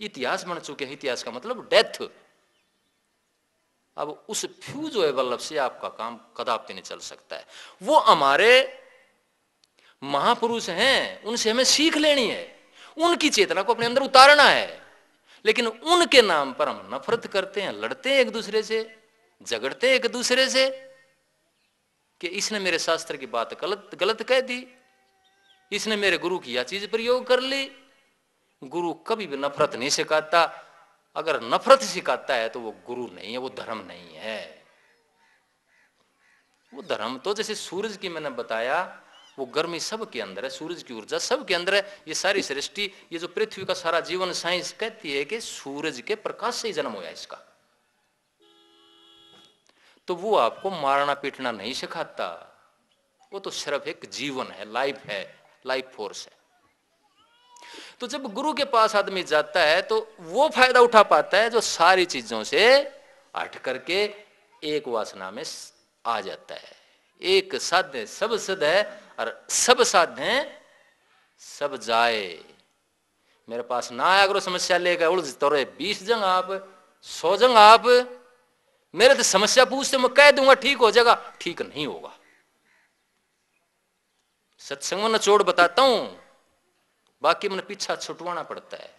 इतिहास बन चुके हैं। इतिहास का मतलब डेथ। अब उस फ्यूज हुए बल्लभ से आपका काम कदापि नहीं चल सकता है। वो हमारे महापुरुष हैं, उनसे हमें सीख लेनी है, उनकी चेतना को अपने अंदर उतारना है। लेकिन उनके नाम पर हम नफरत करते हैं, लड़ते हैं एक दूसरे से, झगड़ते हैं एक दूसरे से कि इसने मेरे शास्त्र की बात गलत गलत कह दी, इसने मेरे गुरु की यह चीज प्रयोग कर ली। गुरु कभी भी नफरत नहीं सिखाता। अगर नफरत सिखाता है तो वो गुरु नहीं है, वो धर्म नहीं है। वो धर्म तो जैसे सूरज की मैंने बताया, वो गर्मी सबके अंदर है, सूरज की ऊर्जा सबके अंदर है। ये सारी सृष्टि, ये जो पृथ्वी का सारा जीवन, साइंस कहती है कि सूरज के प्रकाश से ही जन्म हुआ इसका। तो वो आपको मारना पीटना नहीं सिखाता, वो तो सिर्फ एक जीवन है, लाइफ है, लाइफ फोर्स है। तो जब गुरु के पास आदमी जाता है तो वो फायदा उठा पाता है जो सारी चीजों से हट करके एक वासना में आ जाता है। एक साध्य सब सिद्ध है और सब साध्य सब जाए। मेरे पास ना आया करो समस्या लेकर उलझ तोरे 20 जंग आप 100 जंग आप मेरे तो समस्या पूछते मैं कह दूंगा ठीक हो जाएगा, ठीक नहीं होगा। सत्संग में नचोड़ बताता हूं, बाकी मैंने पीछा छुटवाना पड़ता है।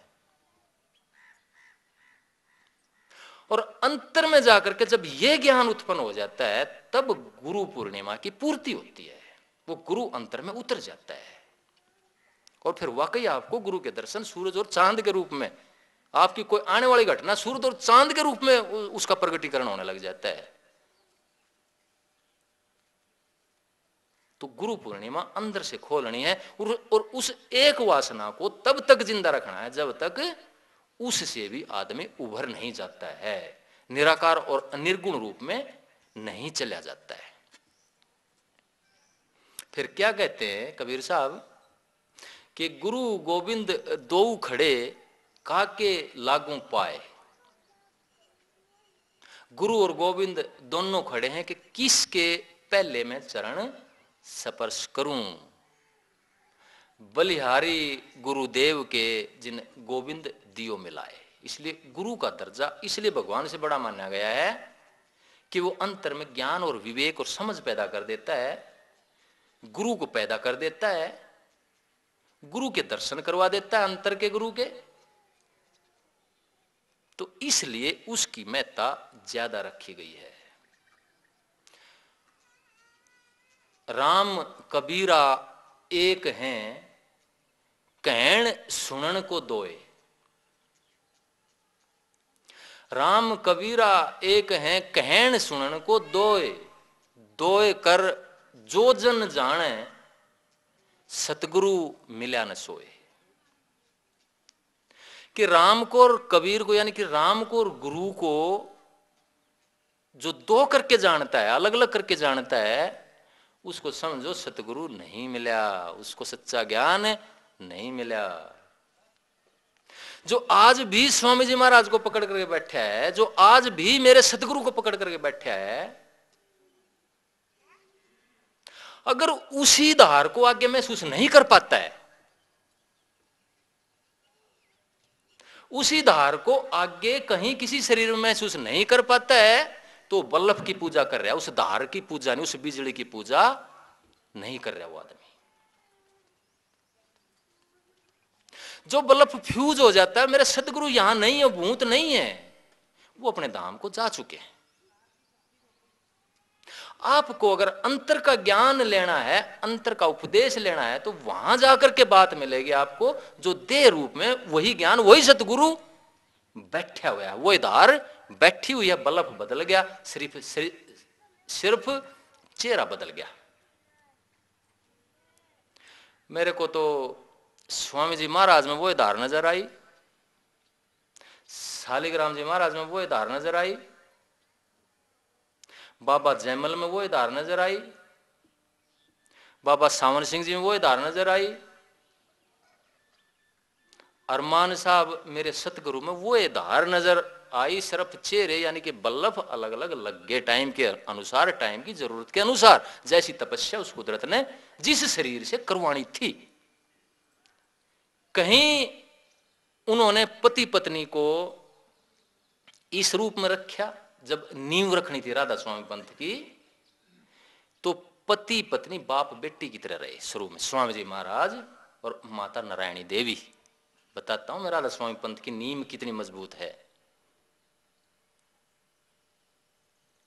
और अंतर में जाकर के जब यह ज्ञान उत्पन्न हो जाता है तब गुरु पूर्णिमा की पूर्ति होती है। वो गुरु अंतर में उतर जाता है और फिर वाकई आपको गुरु के दर्शन सूरज और चांद के रूप में, आपकी कोई आने वाली घटना सूरज और चांद के रूप में उसका प्रकटीकरण होने लग जाता है। तो गुरु पूर्णिमा अंदर से खोलनी है और उस एक वासना को तब तक जिंदा रखना है जब तक उससे भी आदमी उभर नहीं जाता है, निराकार और निर्गुण रूप में नहीं चला जाता है। फिर क्या कहते हैं कबीर साहब कि गुरु गोविंद दो खड़े काके लागू पाए। गुरु और गोविंद दोनों खड़े हैं कि किसके पहले मैं चरण स्पर्श करूं। बलिहारी गुरुदेव के जिन गोविंद दियो मिलाए। इसलिए गुरु का दर्जा इसलिए भगवान से बड़ा माना गया है कि वो अंतर में ज्ञान और विवेक और समझ पैदा कर देता है, गुरु को पैदा कर देता है, गुरु के दर्शन करवा देता है अंतर के गुरु के। तो इसलिए उसकी महत्ता ज्यादा रखी गई है। राम कबीरा एक हैं कहण सुनन को दोए। राम कबीरा एक हैं कहण सुनन को दोए। दोए कर जो जन जाने सतगुरु मिला न सोए। कि राम को और कबीर को, यानी कि राम को और गुरु को जो दो करके जानता है, अलग अलग करके जानता है, उसको समझो सतगुरु नहीं मिला, उसको सच्चा ज्ञान नहीं मिला। जो आज भी स्वामी जी महाराज को पकड़ करके बैठा है, जो आज भी मेरे सतगुरु को पकड़ करके बैठा है, अगर उसी धार को आगे महसूस नहीं कर पाता है, उसी धार को आगे कहीं किसी शरीर में महसूस नहीं कर पाता है, तो बल्लभ की पूजा कर रहा है, उस धार की पूजा नहीं, उस बिजली की पूजा नहीं कर रहा वो आदमी। जो बल्लभ फ्यूज हो जाता है मेरे सतगुरु यहां नहीं है, भूत नहीं है, वो अपने धाम को जा चुके हैं। आपको अगर अंतर का ज्ञान लेना है, अंतर का उपदेश लेना है, तो वहां जाकर के बात मिलेगी आपको जो देह रूप में वही ज्ञान, वही सतगुरु बैठा हुआ है, वही धार बैठी हुई है। बल्लभ बदल गया, सिर्फ चेहरा बदल गया। मेरे को तो स्वामी जी महाराज में वो धार नजर आई, शालिग्राम जी महाराज में वो धार नजर आई, बाबा जयमल में वो धार नजर आई, बाबा सावन सिंह जी में वो धार नजर आई, अरमान साहब मेरे सतगुरु में वो धार नजर आई। सिर्फ चेहरे यानी कि बल्लभ अलग अलग लग गए, टाइम के अनुसार, टाइम की जरूरत के अनुसार, जैसी तपस्या उस कुदरत ने जिस शरीर से करवानी थी। कहीं उन्होंने पति पत्नी को इस रूप में रखा। जब नींव रखनी थी राधा स्वामी पंथ की, तो पति पत्नी बाप बेटी की तरह रहे शुरू में, स्वामी जी महाराज और माता नारायणी देवी। बताता हूं मैं राधा स्वामी पंथ की नींव कितनी मजबूत है,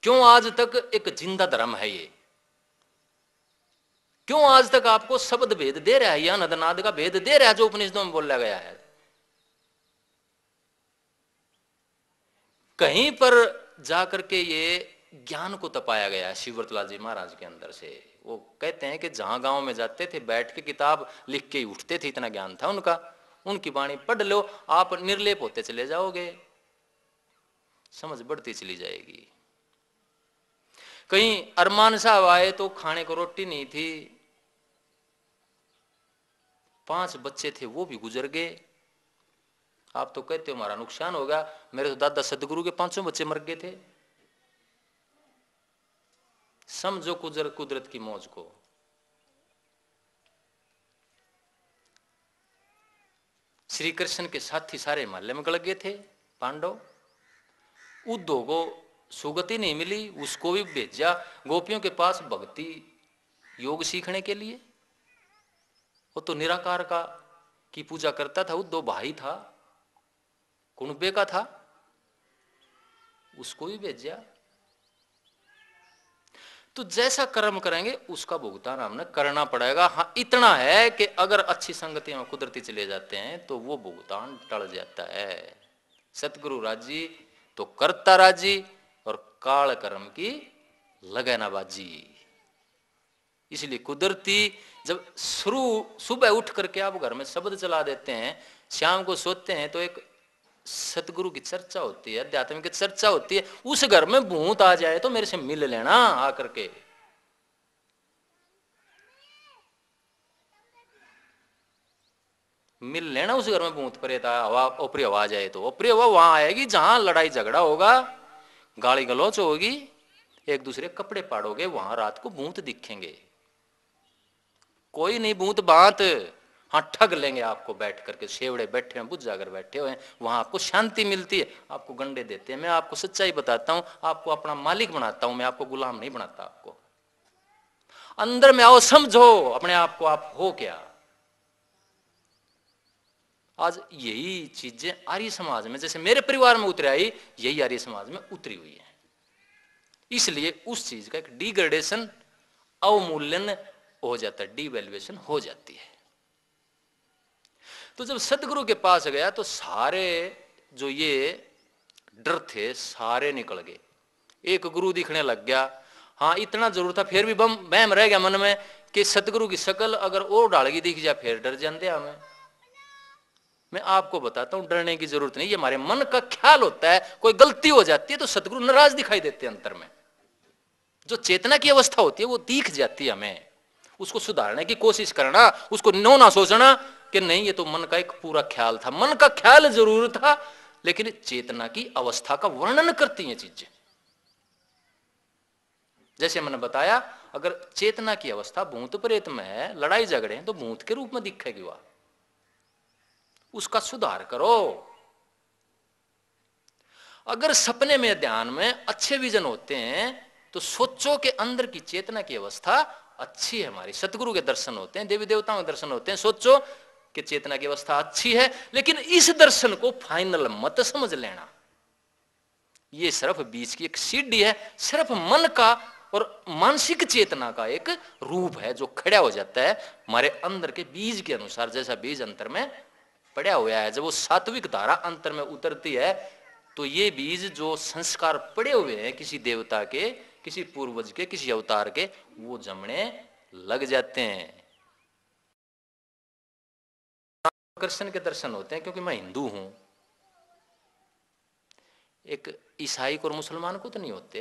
क्यों आज तक एक जिंदा धर्म है ये, क्यों आज तक आपको शब्द भेद दे रहा है, या नदनाद का भेद दे रहा है जो उपनिषदों में बोला गया है। कहीं पर जाकर के ये ज्ञान को तपाया गया है शिवव्रतलाल जी महाराज के अंदर से। वो कहते हैं कि जहां गांव में जाते थे बैठ के किताब लिख के ही उठते थे, इतना ज्ञान था उनका। उनकी वाणी पढ़ लो, आप निर्लेप होते चले जाओगे, समझ बढ़ती चली जाएगी। कहीं अरमान साहब आए तो खाने को रोटी नहीं थी, 5 बच्चे थे वो भी गुजर गए। आप तो कहते हो हमारा नुकसान होगा, मेरे तो दादा सदगुरु के 5 बच्चे मर गए थे। समझो कुदरत की मौज को। श्री कृष्ण के साथी सारे महल्ले में गड़ गए थे पांडव। उद्धव को सुगति नहीं मिली, उसको भी भेजा गोपियों के पास भक्ति योग सीखने के लिए। वो तो निराकार का की पूजा करता था, उद्धव भाई था, कुणबे का था, उसको भी भेजा। तो जैसा कर्म करेंगे उसका भुगतान हमने करना पड़ेगा। हाँ इतना है कि अगर अच्छी संगति में कुदरती चले जाते हैं तो वो भुगतान टल जाता है। सतगुरु राजी तो करता राजी, और काल कर्म की लगनाबाजी। इसलिए कुदरती जब शुरू सुबह उठ करके आप घर में शब्द चला देते हैं, शाम को सोते हैं तो एक सतगुरु की चर्चा होती है, अध्यात्म की चर्चा होती है। उस घर में भूत आ जाए तो मेरे से मिल लेना आकर के। मिल लेना उस घर में भूत प्रेत हवा ऊपरी हवा जाए तो। ऊपरी हवा वहां आएगी जहां लड़ाई झगड़ा होगा, गाली गलौच होगी, एक दूसरे कपड़े पाड़ोगे, वहां रात को भूत दिखेंगे। कोई नहीं भूत बात, हाँ ठग लेंगे आपको बैठ करके, शेवड़े बैठे हैं बुझ जाकर बैठे हुए हैं, वहां आपको शांति मिलती है। आपको गंडे देते हैं। मैं आपको सच्चाई बताता हूं, आपको अपना मालिक बनाता हूं, मैं आपको गुलाम नहीं बनाता। आपको अंदर में आओ, समझो अपने आप को आप हो क्या। आज यही चीजें आर्य समाज में, जैसे मेरे परिवार में उतर आई, यही आर्य समाज में उतरी हुई है। इसलिए उस चीज का एक डिग्रेडेशन, अवमूल्यन हो जाता है, डिवैल्यूएशन हो जाती है। तो जब सतगुरु के पास गया तो सारे जो ये डर थे सारे निकल गए। एक गुरु दिखने लग गया। हाँ इतना जरूर था, फिर भी बहम रह गया मन में कि सतगुरु की शक्ल अगर और डालगी दिख जाए फिर डर जाते हमें। मैं आपको बताता हूं डरने की जरूरत नहीं, ये हमारे मन का ख्याल होता है। कोई गलती हो जाती है तो सतगुरु नाराज दिखाई देते हैं अंतर में। जो चेतना की अवस्था होती है वो दिख जाती है हमें। उसको सुधारने की कोशिश करना, उसको नो ना सोचना कि नहीं ये तो मन का एक पूरा ख्याल था। मन का ख्याल जरूर था, लेकिन चेतना की अवस्था का वर्णन करती हैं चीजें। जैसे मैंने बताया, अगर चेतना की अवस्था भूत प्रेत में है, लड़ाई झगड़े हैं, तो भूत के रूप में दिखेगी वह। उसका सुधार करो। अगर सपने में ध्यान में अच्छे विजन होते हैं तो सोचो के अंदर की चेतना की अवस्था अच्छी है हमारी। सतगुरु के दर्शन होते हैं, देवी देवताओं के दर्शन होते हैं, सोचो कि चेतना की अवस्था अच्छी है। लेकिन इस दर्शन को फाइनल मत समझ लेना। ये सिर्फ बीच की एक सीढ़ी है, सिर्फ मन का और मानसिक चेतना का एक रूप है जो खड़ा हो जाता है हमारे अंदर के बीज के अनुसार। जैसा बीज अंतर में पड़ा हुआ है, जब वो सात्विक धारा अंतर में उतरती है तो ये बीज जो संस्कार पड़े हुए हैं किसी देवता के, किसी पूर्वज के, किसी अवतार के, वो जमने लग जाते हैं। कृष्ण के दर्शन होते हैं क्योंकि मैं हिंदू हूं। एक ईसाई को और मुसलमान को तो नहीं होते।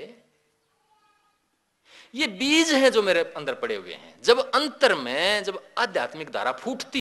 ये बीज हैं जो मेरे अंदर पड़े हुए हैं। जब अंतर में जब आध्यात्मिक धारा फूटती